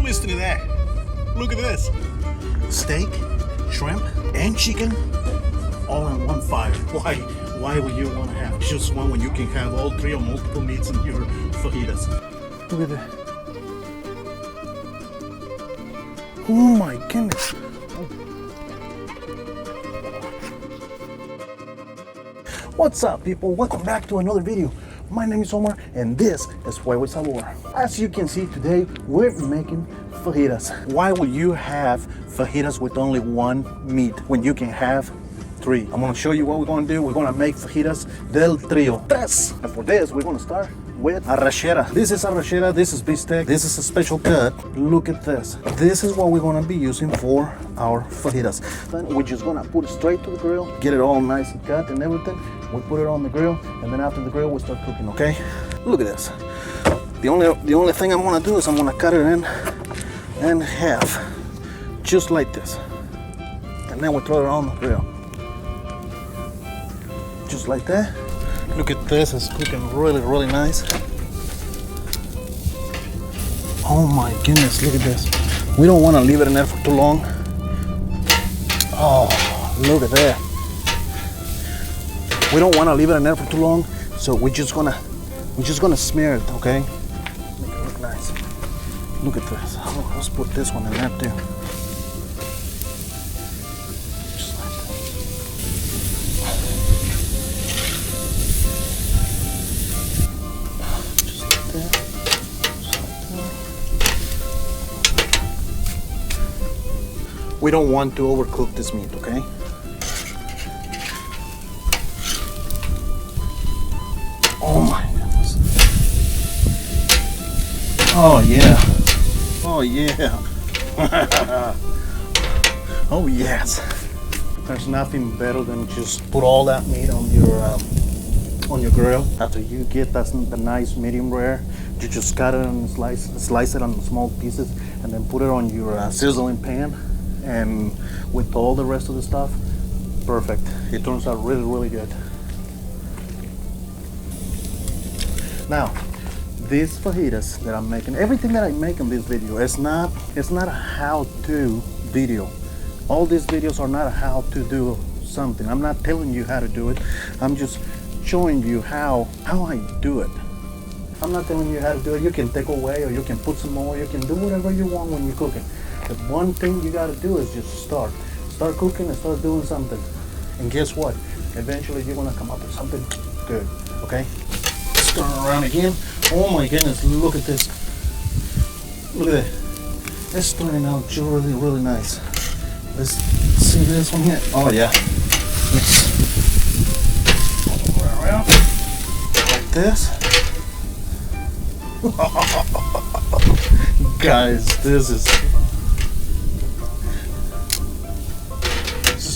Don't listen to that. Look at this. Steak, shrimp, and chicken all in one fire. Why would you want to have just one when you can have all three or multiple meats in your fajitas? Look at that. Oh my goodness. What's up, people? Welcome back to another video. My name is Omar and this is Fuego Sabor. As you can see today, we're making fajitas. Why would you have fajitas with only one meat when you can have three? I'm gonna show you what we're gonna do. We're gonna make fajitas del trio. Tres. And for this, we're gonna start with arrachera. This is arrachera, this is bistec, this is a special cut. Look at this. This is what we're gonna be using for our fajitas. Then we're just gonna put it straight to the grill, get it all nice and cut and everything. We put it on the grill, and then after the grill, we start cooking, okay? Look at this. The only thing I'm gonna do is I'm gonna cut it in half, just like this. And then we throw it on the grill. Just like that. Look at this, it's cooking really, really nice. Oh my goodness, look at this. We don't wanna leave it in there for too long. Oh, look at that. We don't want to leave it in there for too long, so we're just gonna smear it, okay? Make it look nice. Look at this. Oh, let's put this one in there too. Just like that. Just like that. Just like that. We don't want to overcook this meat, okay? Oh my goodness. Oh yeah. Oh yeah. Oh yes. There's nothing better than just put all that meat on your grill. After you get the nice medium rare, you just cut it and slice it on small pieces and then put it on your sizzling pan, and with all the rest of the stuff, perfect. It turns out really, really good. Now, these fajitas that I'm making, everything that I make in this video, it's not a how-to video. All these videos are not a how-to do something. I'm not telling you how to do it. I'm just showing you how I do it. I'm not telling you how to do it. You can take away or you can put some more. You can do whatever you want when you're cooking. The one thing you got to do is just start cooking and start doing something. And guess what? Eventually you're gonna come up with something good. Okay? Turn around again. Oh my goodness, look at this. Look at that. It's turning out really, really nice. Let's see this one here. Oh yeah. Let's turn around like this. Guys, this is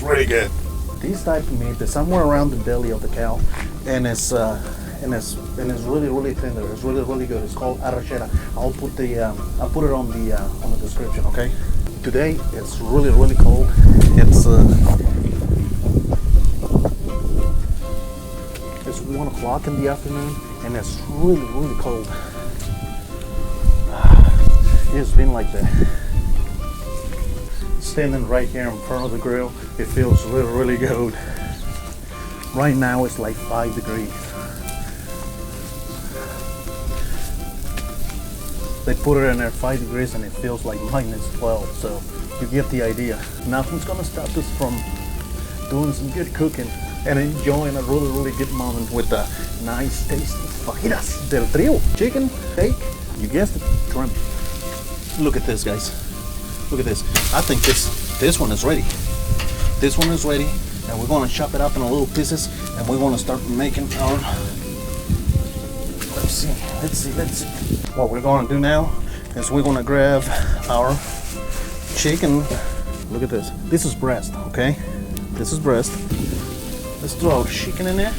really good. This type of meat is somewhere around the belly of the cow, and it's really, really tender. It's really, really good. It's called arrachera. I'll put it on the description. Okay. Today it's really, really cold. It's 1 o'clock in the afternoon, and it's really, really cold. It's been like that. Standing right here in front of the grill, it feels really, really good. Right now it's like 5 degrees. They put it in there 5 degrees and it feels like -12, so you get the idea. Nothing's gonna stop us from doing some good cooking and enjoying a really, really good moment with the nice, tasty fajitas del trio. Chicken, steak, you guessed it, shrimp. Look at this, guys. Look at this. I think this one is ready. This one is ready, and we're gonna chop it up in little pieces, and we're gonna start making our. Let's see. What we're gonna do now is we're gonna grab our chicken. Look at this. This is breast, okay? This is breast. Let's throw our chicken in there.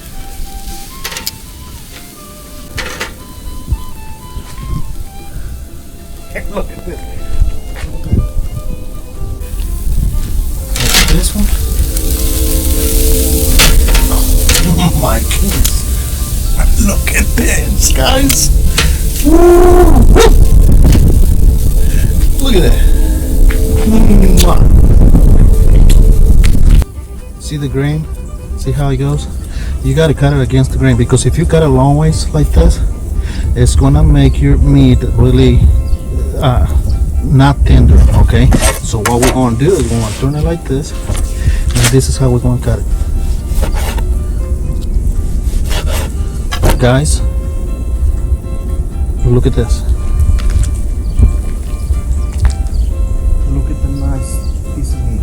Look at this. This one. Oh my goodness. Look at this, guys. Woo! Look at that. See the grain? See how it goes? You gotta cut it against the grain, because if you cut it long ways like this, it's gonna make your meat really not tender. Okay, so what we're gonna do is we're gonna turn it like this, and this is how we're gonna cut it. Guys, look at this. Look at the nice piece of meat.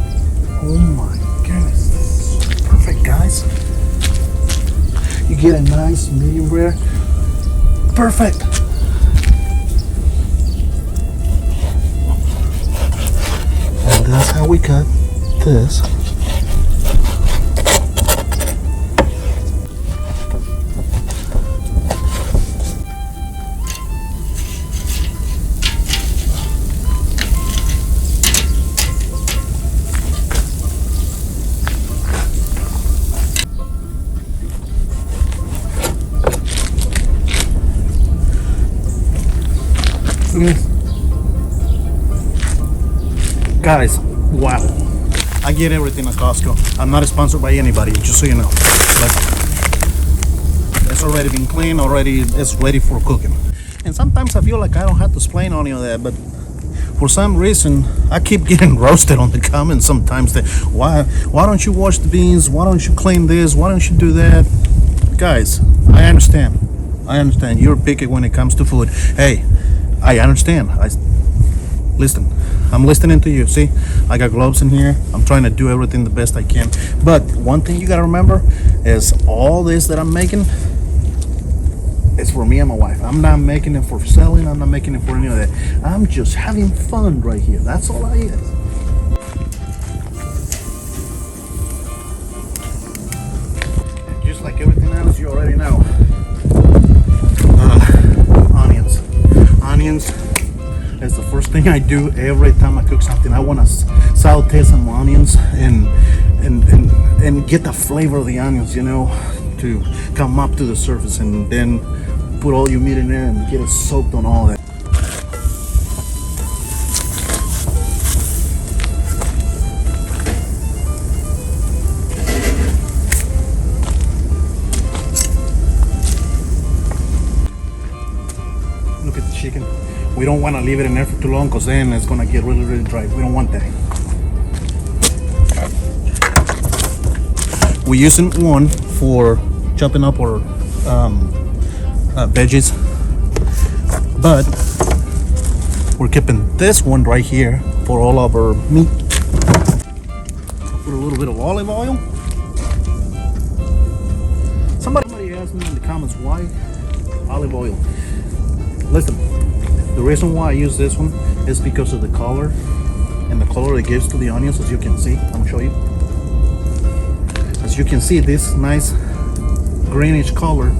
Oh my goodness, this is perfect, guys. You get a nice medium rare. Perfect. And that's how we cut this. Guys, wow. I get everything at Costco. I'm not sponsored by anybody, just so you know. But it's already been cleaned, already it's ready for cooking. And sometimes I feel like I don't have to explain any of that, but for some reason I keep getting roasted on the comments sometimes that why don't you wash the beans, why don't you clean this, why don't you do that? Guys, I understand you're picky when it comes to food. Hey, I understand. Listen, I'm listening to you. See, I got gloves in here. I'm trying to do everything the best I can. But one thing you gotta remember is all this that I'm making is for me and my wife. I'm not making it for selling. I'm not making it for any of that. I'm just having fun right here. That's all I is. And just like everything else, you already know. Onions is the first thing I do every time I cook something. I want to saute some onions and get the flavor of the onions, you know, to come up to the surface, and then put all your meat in there and get it soaked on all that. Look at the chicken. We don't want to leave it in there for too long, because then it's going to get really, really dry. We don't want that. We're using one for chopping up our veggies, but we're keeping this one right here for all of our meat. Put a little bit of olive oil. Somebody asked me in the comments, why olive oil? Listen, the reason why I use this one is because of the color and the color it gives to the onions. As you can see, I'm gonna show you. As you can see, this nice greenish color,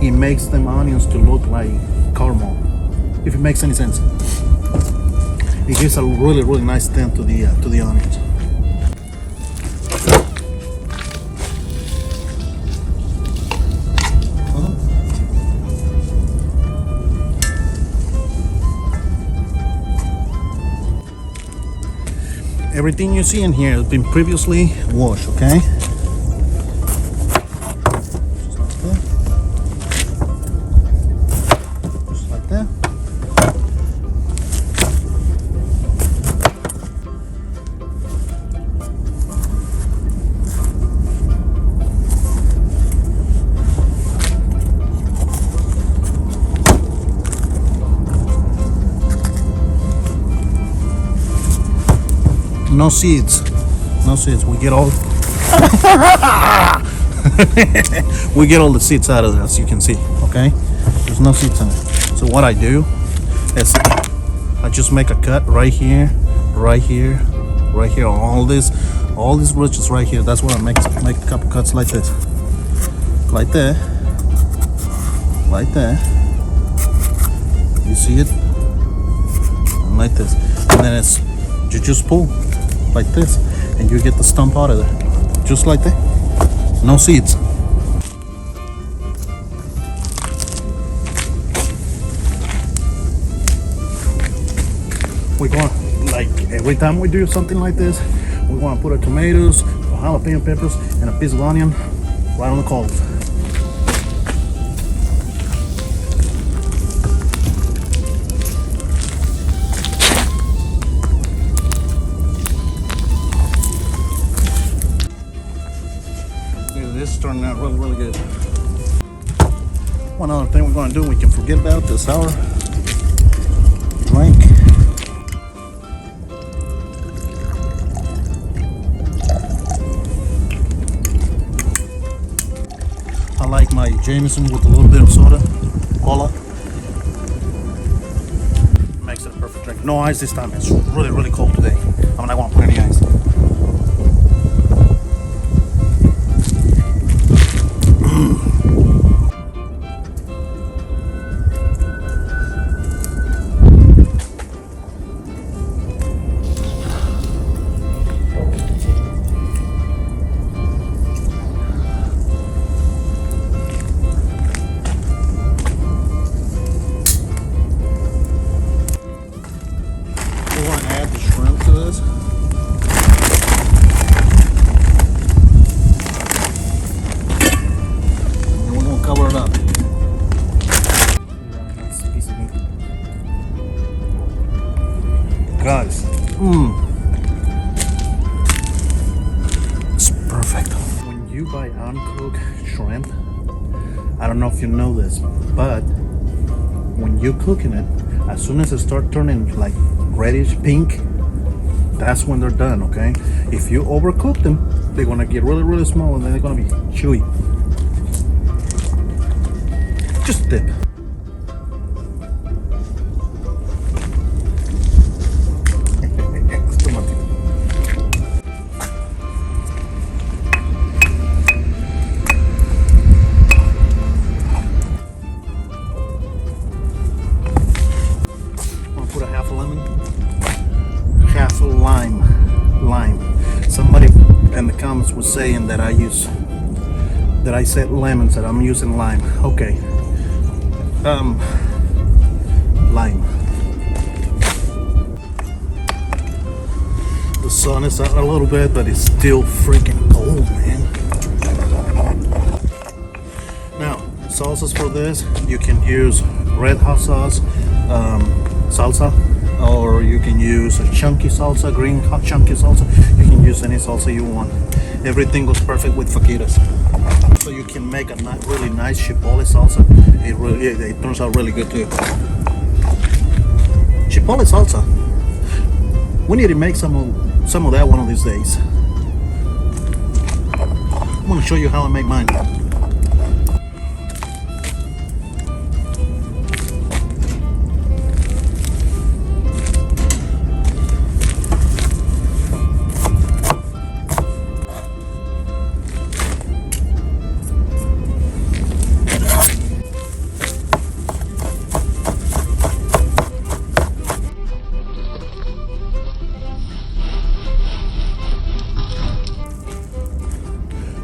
it makes them onions to look like caramel, if it makes any sense. It gives a really, really nice tint to the onions. Everything you see in here has been previously washed, okay? Just like that. No seeds. No seeds. We get all we get all the seeds out of it, as you can see. Okay? There's no seeds in it. So what I do is I just make a cut right here, right here, right here. All these ridges right here. That's what I make a couple cuts like this. Like that. Like that. You see it? And like this. And then you just pull like this, and you get the stump out of there, just like that. No seeds. We're going like every time we do something like this, we want to put our tomatoes, our jalapeno peppers, and a piece of onion right on the coals. This is turning out really good. One other thing we're going to do, we can forget about the sour drink. I like my Jameson with a little bit of soda, cola. Makes it a perfect drink. No ice this time. It's really cold today. I'm not going to put any ice. Guys, it's perfect. When you buy uncooked shrimp, I don't know if you know this, but when you're cooking it, as soon as it starts turning like reddish pink, that's when they're done, okay? If you overcook them, they're gonna get really small and then they're gonna be chewy. Just a tip. Put a half a lemon, half a lime. Somebody in the comments was saying that I said lemons, that I'm using lime. Okay. Lime. The sun is out a little bit, but it's still freaking cold, man. Now, sauces for this, you can use red hot sauce, salsa, or you can use a chunky salsa, green hot chunky salsa. You can use any salsa you want. Everything goes perfect with fajitas. So you can make a really nice chipotle salsa. It turns out really good too. Chipotle salsa. We need to make some of that one of these days. I'm gonna show you how I make mine.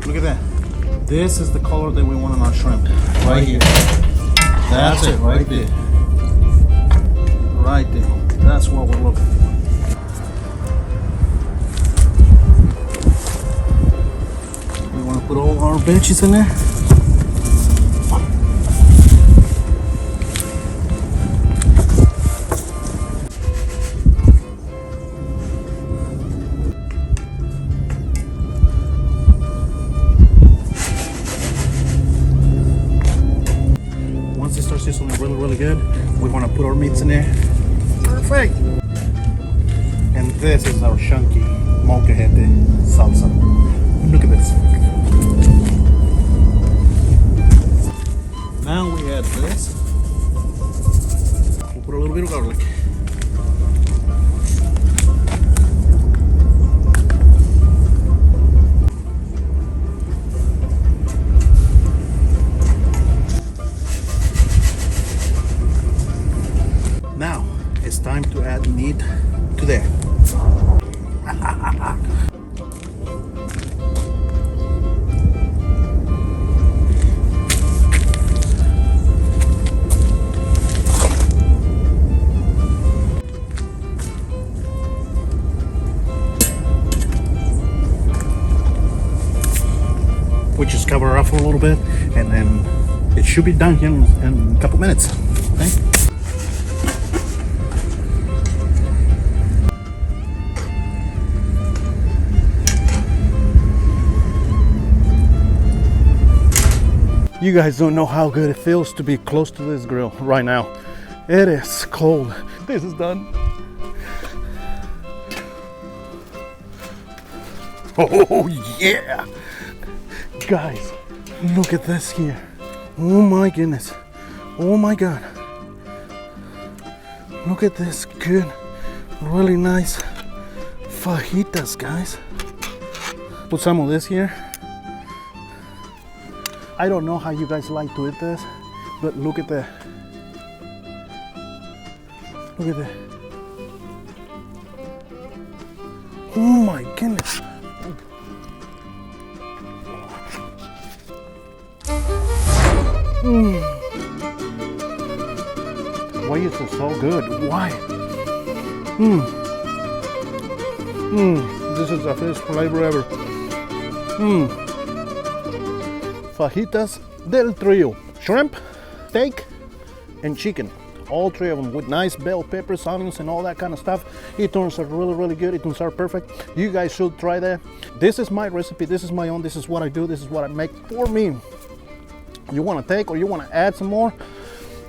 Look at that. This is the color that we want on our shrimp. Right here. That's it, right there. Right there. That's what we're looking for. We want to put all our veggies in there. Sizzling really good. We want to put our meats in there. Perfect. And this is our chunky molcajete salsa. Look at this. Now we add this. We'll put a little bit of garlic. Now it's time to add meat to there. We just cover it up for a little bit, and then it should be done here in a couple minutes. Okay. You guys don't know how good it feels to be close to this grill right now. It is cold. This is done. Oh yeah! Guys, look at this here. Oh my goodness. Oh my God. Look at this good, really nice fajitas, guys. Put some of this here. I don't know how you guys like to eat this, but look at that. Look at that. Oh my goodness. Why is it so good? Why? This is the best flavor ever. Fajitas del Trio. Shrimp, steak, and chicken. All three of them with nice bell peppers, onions, and all that kind of stuff. It turns out really, really good. It turns out perfect. You guys should try that. This is my recipe. This is my own. This is what I do. This is what I make for me. You want to take or you want to add some more,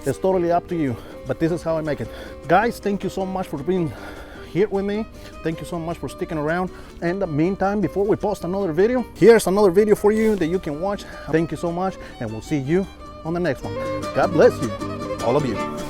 it's totally up to you. But this is how I make it. Guys, thank you so much for being here with me. Thank you so much for sticking around. In the meantime, before we post another video, here's another video for you that you can watch. Thank you so much, and we'll see you on the next one. God bless you, all of you.